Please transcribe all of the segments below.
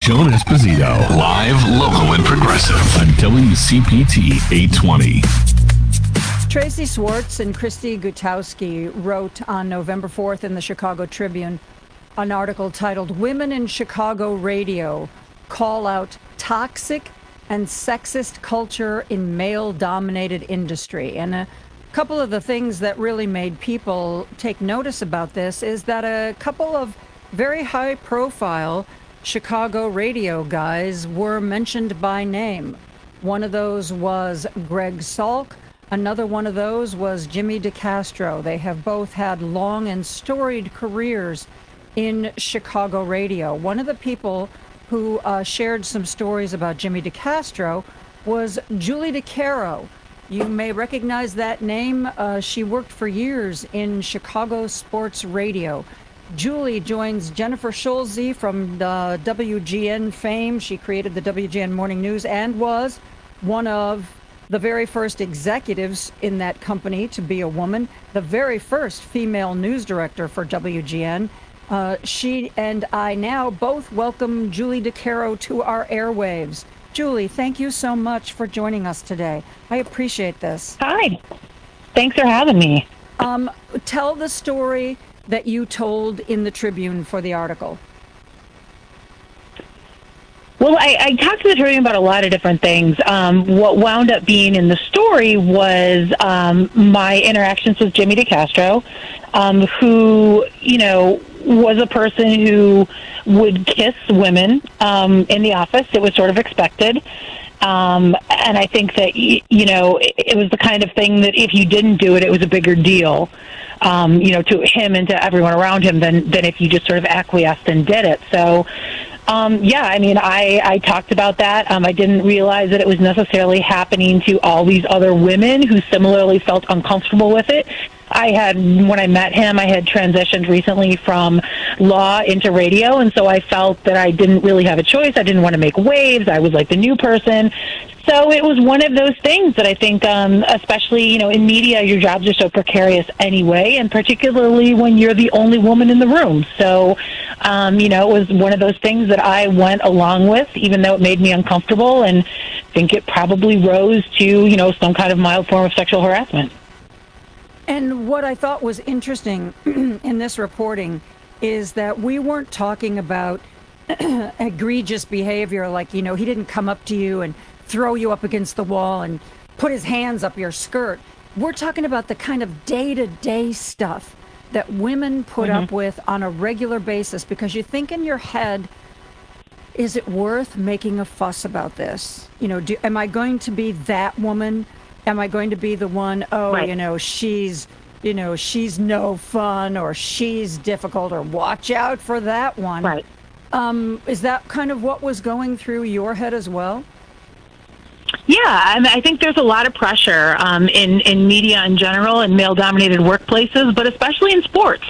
Joan Esposito. Live, local, and progressive on WCPT 820. Tracy Swartz and Christy Gutowski wrote on November 4th in the Chicago Tribune an article titled "Women in Chicago Radio Call Out Toxic and Sexist Culture in Male-Dominated Industry." And a couple of the things that really made people take notice about this is that a couple of very high-profile Chicago radio guys were mentioned by name. One of those was Greg Salk. Another one of those was Jimmy DeCastro. They have both had long and storied careers in Chicago radio. One of the people who shared some stories about Jimmy DeCastro was Julie DiCaro. You may recognize that name. She worked for years in Chicago sports radio. Julie joins Jennifer Schulze from the WGN fame. She created the WGN Morning News and was one of the very first executives in that company to be a woman, the very first female news director for WGN. She and I now both welcome Julie DiCaro to our airwaves. Julie, thank you so much for joining us today. I appreciate this. Hi. Thanks for having me. Tell the story that you told in the Tribune for the article. Well, I talked to the Tribune about a lot of different things. What wound up being in the story was my interactions with Jimmy DeCastro, who, was a person who would kiss women in the office. It was sort of expected. And I think that, it was the kind of thing that if you didn't do it, it was a bigger deal, to him and to everyone around him than if you just sort of acquiesced and did it. So, I talked about that. I didn't realize that it was necessarily happening to all these other women who similarly felt uncomfortable with it. When I met him, I had transitioned recently from law into radio, and so I felt that I didn't really have a choice. I didn't want to make waves. I was like the new person. So it was one of those things that I think, especially, in media, your jobs are so precarious anyway, and particularly when you're the only woman in the room. So, it was one of those things that I went along with, even though it made me uncomfortable, and think it probably rose to, some kind of mild form of sexual harassment. And what I thought was interesting in this reporting is that we weren't talking about egregious behavior like, he didn't come up to you and throw you up against the wall and put his hands up your skirt. We're talking about the kind of day-to-day stuff that women put up with on a regular basis, because you think in your head, is it worth making a fuss about this? Am I going to be that woman? Am I going to be the one, right. She's no fun, or she's difficult, or watch out for that one? Right. Is that kind of what was going through your head as well? Yeah, I think there's a lot of pressure in media in general and male-dominated workplaces, but especially in sports,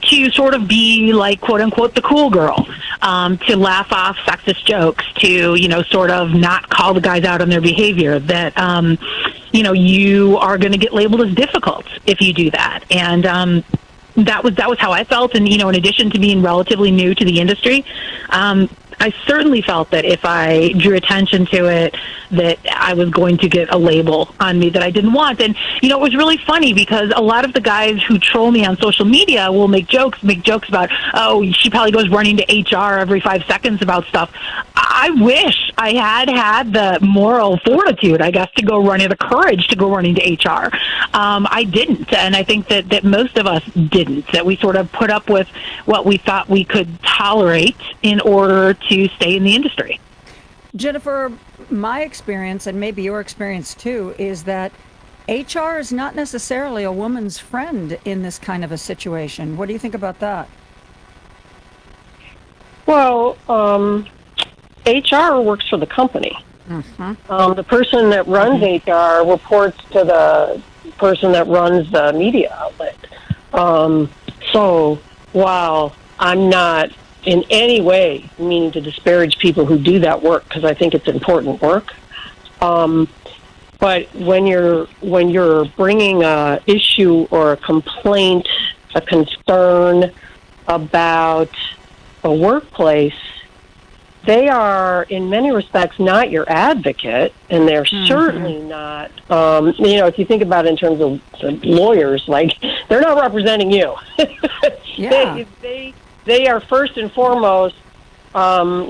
to sort of be like, quote-unquote, the cool girl, to laugh off sexist jokes, to, sort of not call the guys out on their behavior, that, you are going to get labeled as difficult if you do that. And that was how I felt. And, in addition to being relatively new to the industry, I certainly felt that if I drew attention to it, that I was going to get a label on me that I didn't want. And, it was really funny because a lot of the guys who troll me on social media will make jokes about, oh, she probably goes running to HR every 5 seconds about stuff. I wish I had the moral fortitude, I guess, the courage to go running to HR. I didn't. And I think that most of us didn't, that we sort of put up with what we thought we could tolerate in order to stay in the industry. Jennifer, my experience, and maybe your experience too, is that HR is not necessarily a woman's friend in this kind of a situation. What do you think about that? Well, HR works for the company. The person that runs HR reports to the person that runs the media outlet. So while I'm not in any way meaning to disparage people who do that work, because I think it's important work, but when you're bringing a issue or a complaint, a concern about a workplace, they are, in many respects, not your advocate, and they're certainly not, if you think about it in terms of lawyers, like, they're not representing you. Yeah. They are first and foremost, and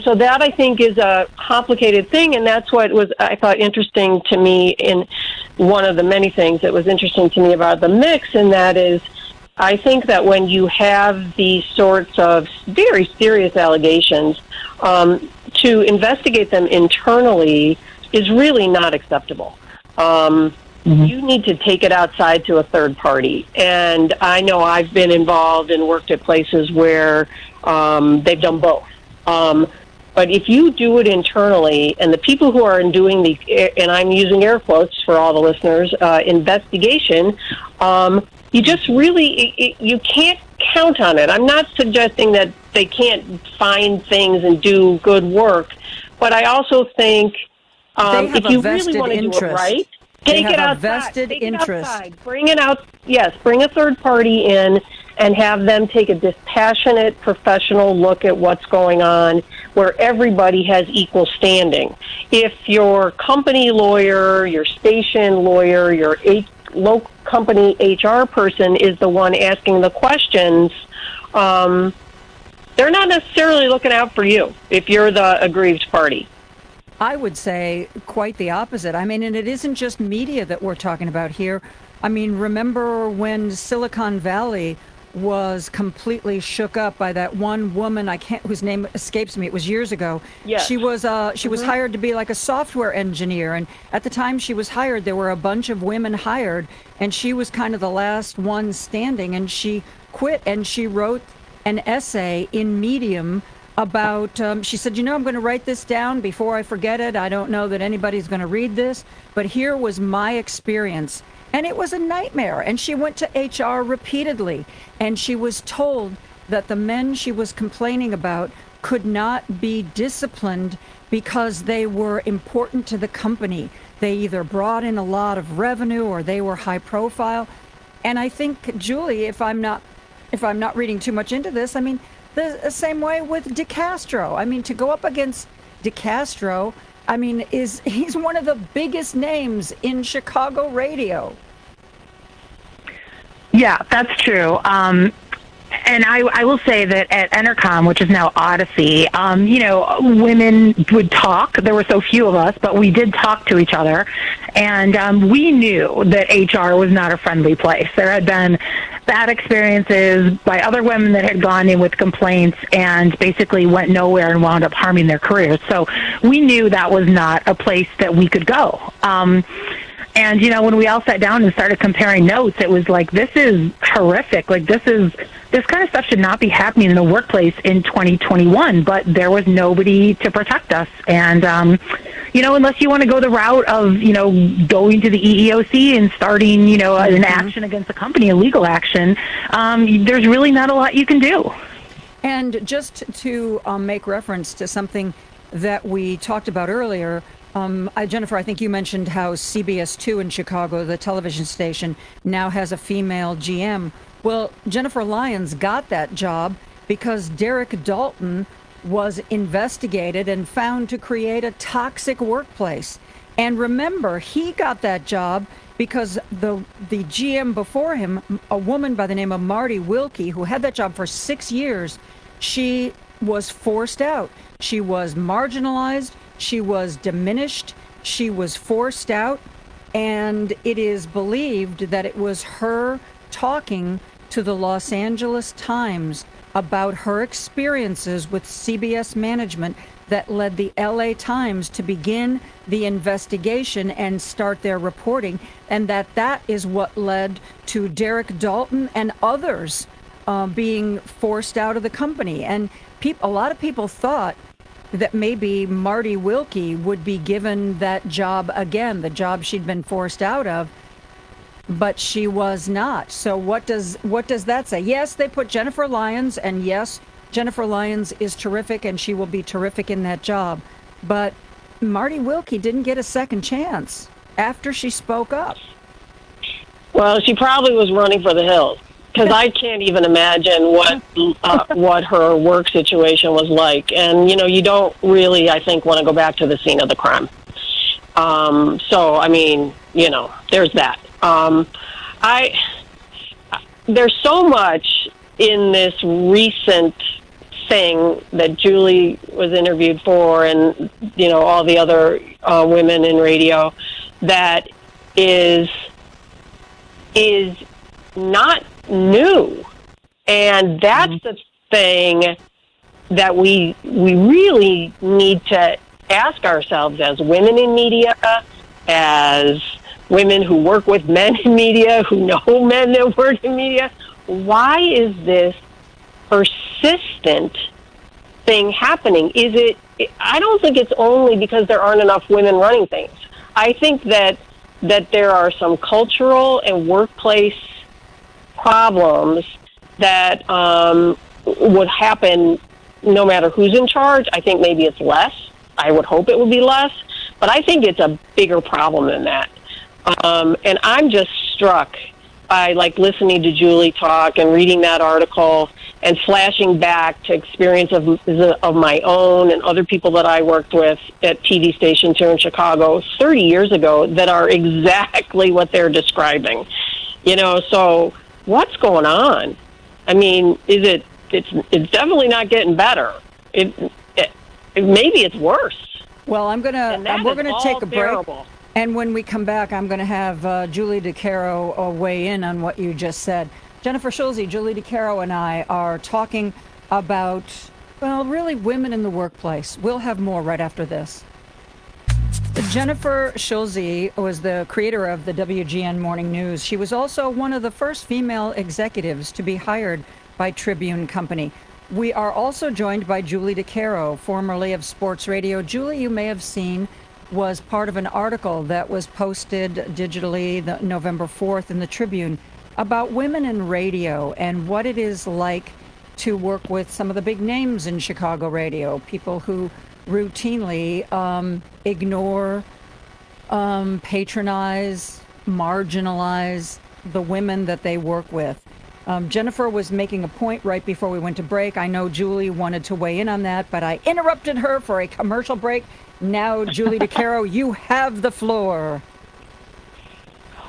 so that, I think, is a complicated thing, and that's what was, I thought, interesting to me in one of the many things that was interesting to me about the mix, and that is, I think that when you have these sorts of very serious allegations, to investigate them internally is really not acceptable. You need to take it outside to a third party. And I know I've been involved and worked at places where they've done both. But if you do it internally, and the people who are doing the, and I'm using air quotes for all the listeners, investigation, you just really, you can't count on it. I'm not suggesting that they can't find things and do good work, but I also think if you really want to do it right, take it outside. Take it outside. Bring it out. Yes, bring a third party in and have them take a dispassionate, professional look at what's going on, where everybody has equal standing. If your company lawyer, your station lawyer, your local company HR person is the one asking the questions, they're not necessarily looking out for you if you're the aggrieved party. I would say quite the opposite. I mean, and it isn't just media that we're talking about here. I mean, remember when Silicon Valley was completely shook up by that one woman, whose name escapes me. It was years ago. Yes. She was hired to be like a software engineer, and at the time she was hired, there were a bunch of women hired, and she was kind of the last one standing, and she quit, and she wrote an essay in Medium about, she said, I'm going to write this down before I forget it. I don't know that anybody's going to read this, but here was my experience. And it was a nightmare. And she went to HR repeatedly, and she was told that the men she was complaining about could not be disciplined because they were important to the company. They either brought in a lot of revenue or they were high profile. And I think, Julie, if I'm not reading too much into this, I mean, the same way with DiCastro. I mean, to go up against DiCastro, I mean, he's one of the biggest names in Chicago radio. Yeah, that's true. And I will say that at Entercom, which is now Odyssey, women would talk. There were so few of us, but we did talk to each other. And we knew that HR was not a friendly place. There had been bad experiences by other women that had gone in with complaints and basically went nowhere and wound up harming their careers. So we knew that was not a place that we could go. And, when we all sat down and started comparing notes, it was like, this is horrific. Like, this kind of stuff should not be happening in the workplace in 2021, but there was nobody to protect us. And, unless you want to go the route of, going to the EEOC and starting, an action against the company, a legal action, there's really not a lot you can do. And just to make reference to something that we talked about earlier, Jennifer, I think you mentioned how CBS 2 in Chicago, the television station, now has a female GM. Well, Jennifer Lyons got that job because Derek Dalton was investigated and found to create a toxic workplace. And remember, he got that job because the GM before him, a woman by the name of Marty Wilkie, who had that job for 6 years, she was forced out. She was marginalized. She was diminished. She was forced out. And it is believed that it was her talking to the Los Angeles Times about her experiences with CBS management that led the LA Times to begin the investigation and start their reporting, and that is what led to Derek Dalton and others being forced out of the company. And a lot of people thought that maybe Marty Wilkie would be given that job again, the job she'd been forced out of, but she was not. So what does that say? Yes, they put Jennifer Lyons, and yes, Jennifer Lyons is terrific, and she will be terrific in that job. But Marty Wilkie didn't get a second chance after she spoke up. Well, she probably was running for the hills. because I can't even imagine what her work situation was like. And, you don't really, I think, want to go back to the scene of the crime. So, I mean, there's that. There's so much in this recent thing that Julie was interviewed for, and all the other women in radio, that is not new, and that's the thing that we really need to ask ourselves as women in media, as women who work with men in media, who know men that work in media. Why is this persistent thing happening? I don't think it's only because there aren't enough women running things. I think that there are some cultural and workplace problems that would happen no matter who's in charge. I think maybe it's less. I would hope it would be less, but I think it's a bigger problem than that. And I'm just struck by listening to Julie talk and reading that article and flashing back to experience of my own and other people that I worked with at TV stations here in Chicago 30 years ago that are exactly what they're describing. So what's going on? I mean, it's definitely not getting better. Maybe it's worse. Well, we're gonna take a break. Terrible. And when we come back, I'm going to have Julie DiCaro weigh in on what you just said. Jennifer Schulze, Julie DiCaro, and I are talking about, really women in the workplace. We'll have more right after this. Jennifer Schulze was the creator of the WGN Morning News. She was also one of the first female executives to be hired by Tribune Company. We are also joined by Julie DiCaro, formerly of Sports Radio. Julie, you may have seen, was part of an article that was posted digitally November 4th in the Tribune about women in radio and what it is like to work with some of the big names in Chicago radio, people who routinely ignore, patronize, marginalize the women that they work with. Jennifer was making a point right before we went to break. I know Julie wanted to weigh in on that, but I interrupted her for a commercial break. Now, Julie DiCaro, you have the floor.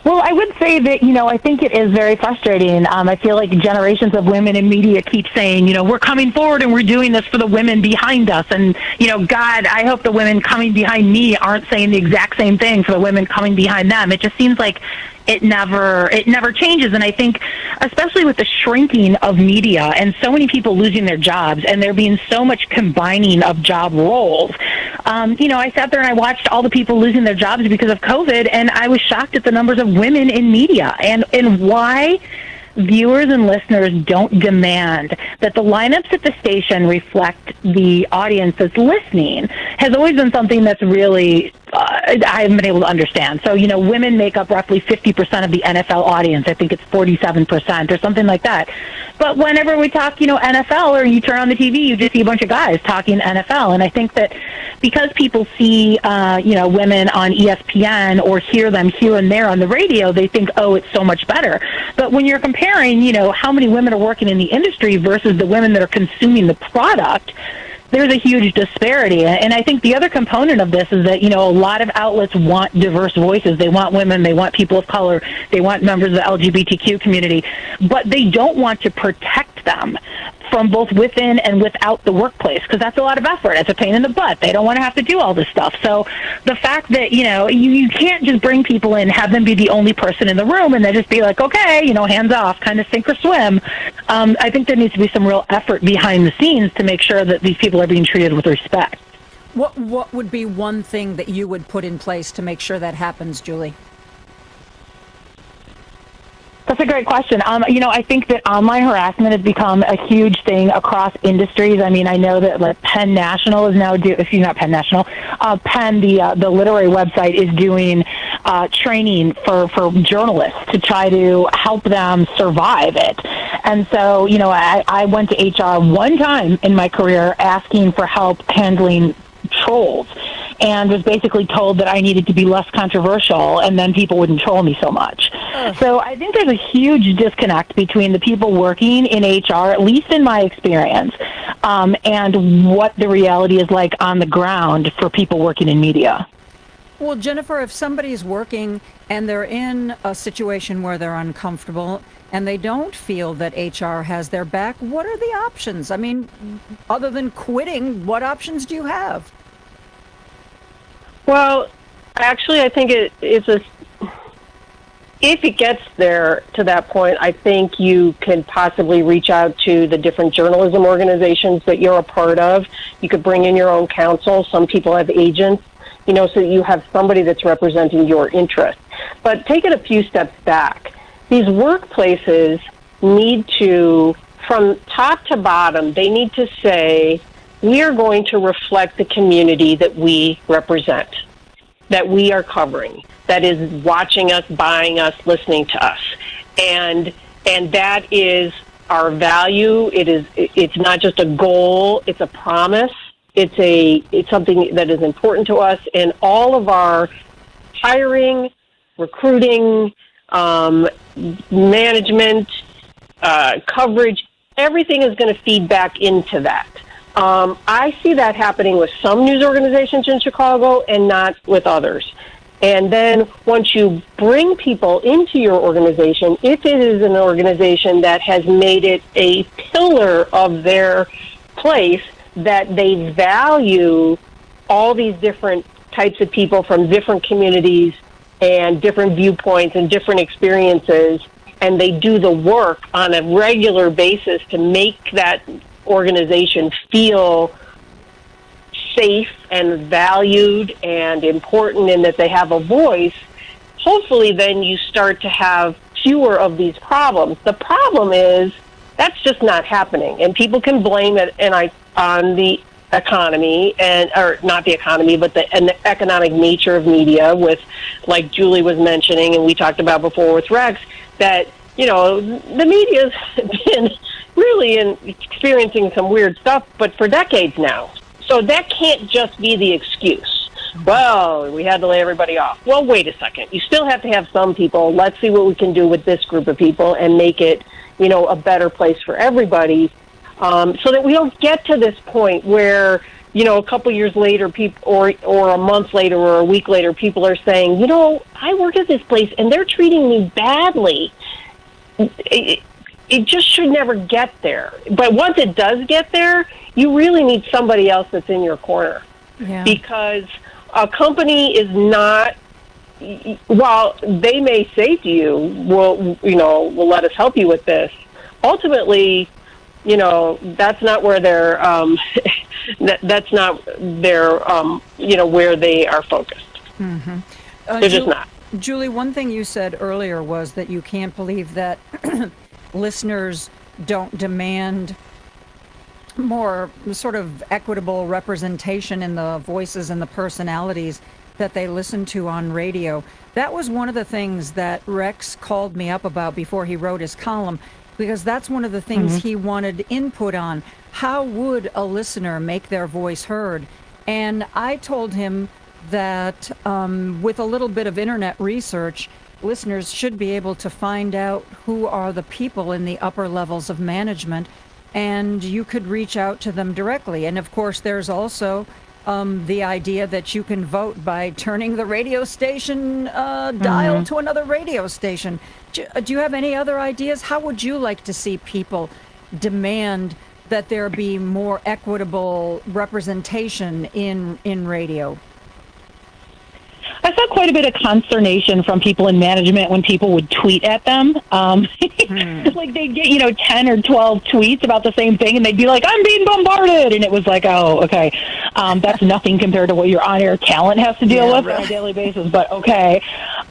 Well, I would say that, I think it is very frustrating. I feel like generations of women in media keep saying, we're coming forward and we're doing this for the women behind us. And, God, I hope the women coming behind me aren't saying the exact same thing for the women coming behind them. It just seems like it never changes. And I think, especially with the shrinking of media and so many people losing their jobs and there being so much combining of job roles, I sat there and I watched all the people losing their jobs because of COVID, and I was shocked at the numbers of women in media and why viewers and listeners don't demand that the lineups at the station reflect the audience that's listening has always been something that's really I haven't been able to understand. So, women make up roughly 50% of the NFL audience. I think it's 47% or something like that. But whenever we talk, NFL, or you turn on the TV, you just see a bunch of guys talking NFL. And I think that because people see, women on ESPN or hear them here and there on the radio, they think, oh, it's so much better. But when you're comparing, how many women are working in the industry versus the women that are consuming the product, there's a huge disparity. And I think the other component of this is that, a lot of outlets want diverse voices. They want women, they want people of color, they want members of the LGBTQ community, but they don't want to protect them from both within and without the workplace, because that's a lot of effort. It's a pain in the butt. They don't want to have to do all this stuff. So the fact that, you can't just bring people in, have them be the only person in the room, and then just be like, okay, hands off, kind of sink or swim. I think there needs to be some real effort behind the scenes to make sure that these people are being treated with respect. What would be one thing that you would put in place to make sure that happens, Julie? That's a great question. I think that online harassment has become a huge thing across industries. I mean, I know that Penn National is now Penn, the literary website, is doing training for journalists to try to help them survive it. And so, I went to HR one time in my career asking for help handling trolls. and was basically told that I needed to be less controversial, and then people wouldn't troll me so much. So I think there's a huge disconnect between the people working in HR, at least in my experience, and what the reality is like on the ground for people working in media. Well, Jennifer, if somebody's working and they're in a situation where they're uncomfortable and they don't feel that HR has their back, what are the options? I mean, other than quitting, what options do you have? Well, actually, I think if it gets there to that point, I think you can possibly reach out to the different journalism organizations that you're a part of. You could bring in your own counsel. Some people have agents, so that you have somebody that's representing your interests. But take it a few steps back. These workplaces need to, from top to bottom, they need to say, we are going to reflect the community that we represent, that we are covering, that is watching us, buying us, listening to us. And that is our value. It's not just a goal, it's a promise. It's something that is important to us, and all of our hiring, recruiting, management, coverage, everything is going to feed back into that. I see that happening with some news organizations in Chicago and not with others. And then once you bring people into your organization, if it is an organization that has made it a pillar of their place, that they value all these different types of people from different communities and different viewpoints and different experiences, and they do the work on a regular basis to make that organization feel safe and valued and important, and that they have a voice, hopefully then you start to have fewer of these problems. The problem is that's just not happening, and people can blame it on the economy, or not the economy, but the economic nature of media, with, like Julie was mentioning and we talked about before with Rex, that the media's been really experiencing some weird stuff, but for decades now. So that can't just be the excuse. Well, we had to lay everybody off. Well, wait a second. You still have to have some people. Let's see what we can do with this group of people and make it, a better place for everybody, so that we don't get to this point where, a couple years later, people, or a month later or a week later, people are saying, I work at this place and they're treating me badly. It just should never get there. But once it does get there, you really need somebody else that's in your corner. Yeah. Because a company is not, while they may say to you, we'll let us help you with this, ultimately, that's not where they're, that's not their, where they are focused. Mm-hmm. They're just not. Julie, one thing you said earlier was that you can't believe that listeners don't demand more sort of equitable representation in the voices and the personalities that they listen to on radio. That was one of the things that Rex called me up about before he wrote his column, because that's one of the things he wanted input on. How would a listener make their voice heard? And I told him that with a little bit of internet research, listeners should be able to find out who are the people in the upper levels of management, and you could reach out to them directly. And of course, there's also the idea that you can vote by turning the radio station dial to another radio station. Do you have any other ideas? How would you like to see people demand that there be more equitable representation in radio? I saw quite a bit of consternation from people in management when people would tweet at them. Like they'd get, 10 or 12 tweets about the same thing, and they'd be like, I'm being bombarded. And it was like, oh, okay. That's nothing compared to what your on-air talent has to deal with on a daily basis, but okay.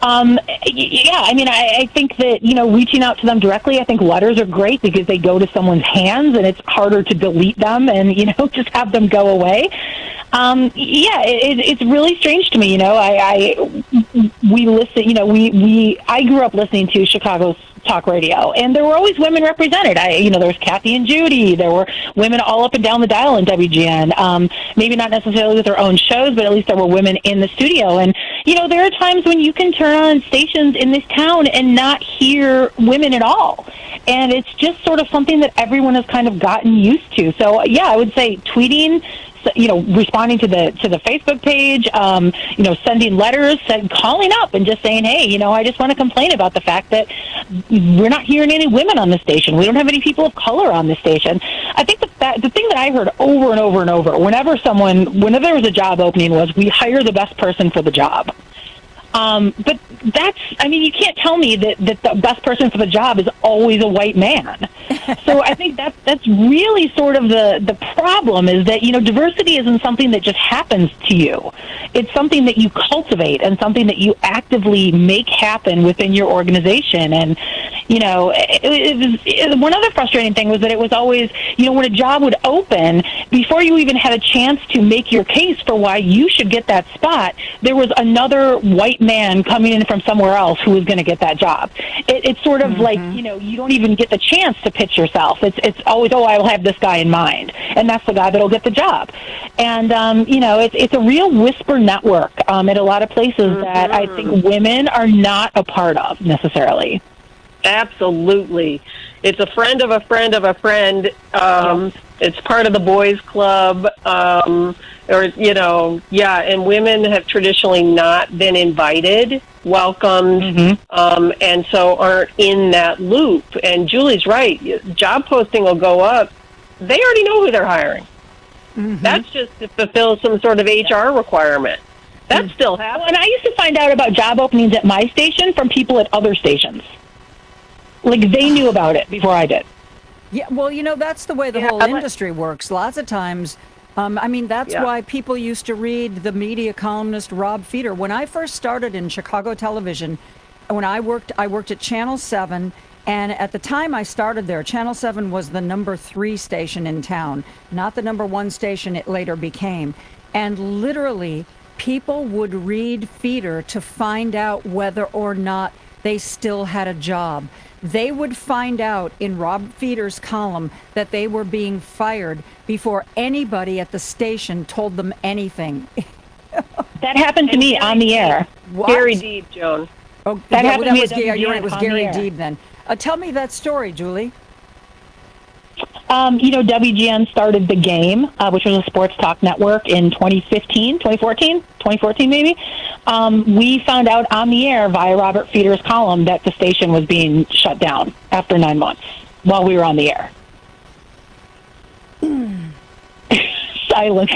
I think that, reaching out to them directly, I think letters are great because they go to someone's hands and it's harder to delete them and, just have them go away. It's really strange to me. I grew up listening to Chicago's talk radio, and there were always women represented. There was Kathy and Judy. There were women all up and down the dial in WGN. Maybe not necessarily with their own shows, but at least there were women in the studio. And, there are times when you can turn on stations in this town and not hear women at all. And it's just sort of something that everyone has kind of gotten used to. So, yeah, I would say tweeting, responding to the Facebook page, sending letters, calling up and just saying, hey, I just want to complain about the fact that we're not hearing any women on the station. We don't have any people of color on the station. I think the thing that I heard over and over and over, whenever there was a job opening, was we hire the best person for the job. But you can't tell me that the best person for the job is always a white man. So I think that's really sort of the problem, is that, diversity isn't something that just happens to you. It's something that you cultivate and something that you actively make happen within your organization. And, one other frustrating thing was that it was always, when a job would open, before you even had a chance to make your case for why you should get that spot, there was another white man coming in from somewhere else who was going to get that job. It's sort of like, you don't even get the chance to pitch yourself. It's always, I will have this guy in mind, and that's the guy that'll get the job. And, it's a real whisper network at a lot of places that I think women are not a part of necessarily. Absolutely. It's a friend of a friend of a friend. It's part of the boys club. And women have traditionally not been invited, welcomed, and so aren't in that loop. And Julie's right. Job posting will go up. They already know who they're hiring. That's just to fulfill some sort of HR requirement. That still happens. Well, and I used to find out about job openings at my station from people at other stations. Like, they knew about it before I did. Yeah, well, that's the way the whole industry works. Lots of times, that's why people used to read the media columnist Rob Feeder. When I first started in Chicago television, when I worked at Channel 7, and at the time I started there, Channel 7 was the number 3 station in town, not the number 1 station it later became. And literally, people would read Feeder to find out whether or not they still had a job. They would find out in Rob Feeder's column that they were being fired before anybody at the station told them anything. That happened to me on the air. What? Gary Deeb, Joan. Oh, that happened to me was at Gary. You're right, it was on Gary the air. Deeb then. Tell me that story, Julie. WGN started The Game, which was a sports talk network in 2014 maybe. We found out on the air via Robert Feeder's column that the station was being shut down after 9 months while we were on the air. Silence.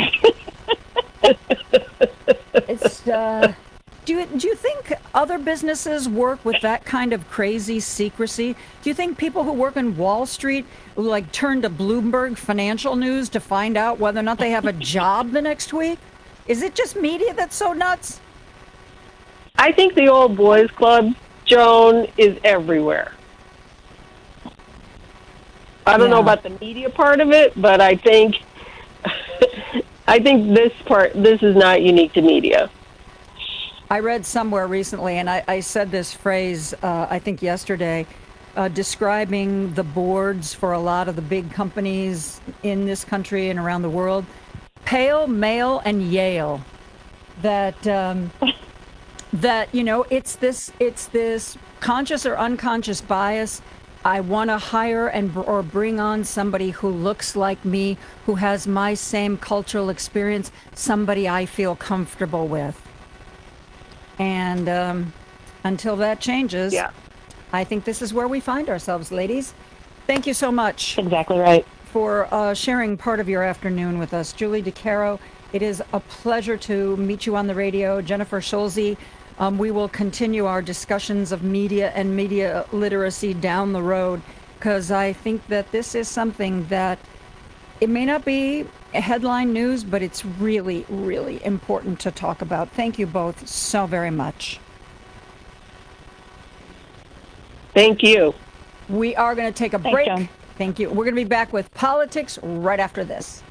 It's do you think other businesses work with that kind of crazy secrecy? Do you think people who work in Wall Street turn to Bloomberg Financial News to find out whether or not they have a job the next week? Is it just media that's so nuts? I think the old boys club, Joan, is everywhere. I don't know about the media part of it, but I think this is not unique to media. I read somewhere recently, and I said this phrase, I think yesterday, describing the boards for a lot of the big companies in this country and around the world. Pale, male, and Yale. That it's this conscious or unconscious bias. I want to hire or bring on somebody who looks like me, who has my same cultural experience, somebody I feel comfortable with. And until that changes, I think this is where we find ourselves, ladies. Thank you so much. Exactly right. For sharing part of your afternoon with us. Julie DiCaro, it is a pleasure to meet you on the radio. Jennifer Schulze, we will continue our discussions of media and media literacy down the road, because I think that this is something that it may not be headline news, but it's really, really important to talk about. Thank you both so very much. Thank you. We are going to take a break. Joan. Thank you. We're going to be back with politics right after this.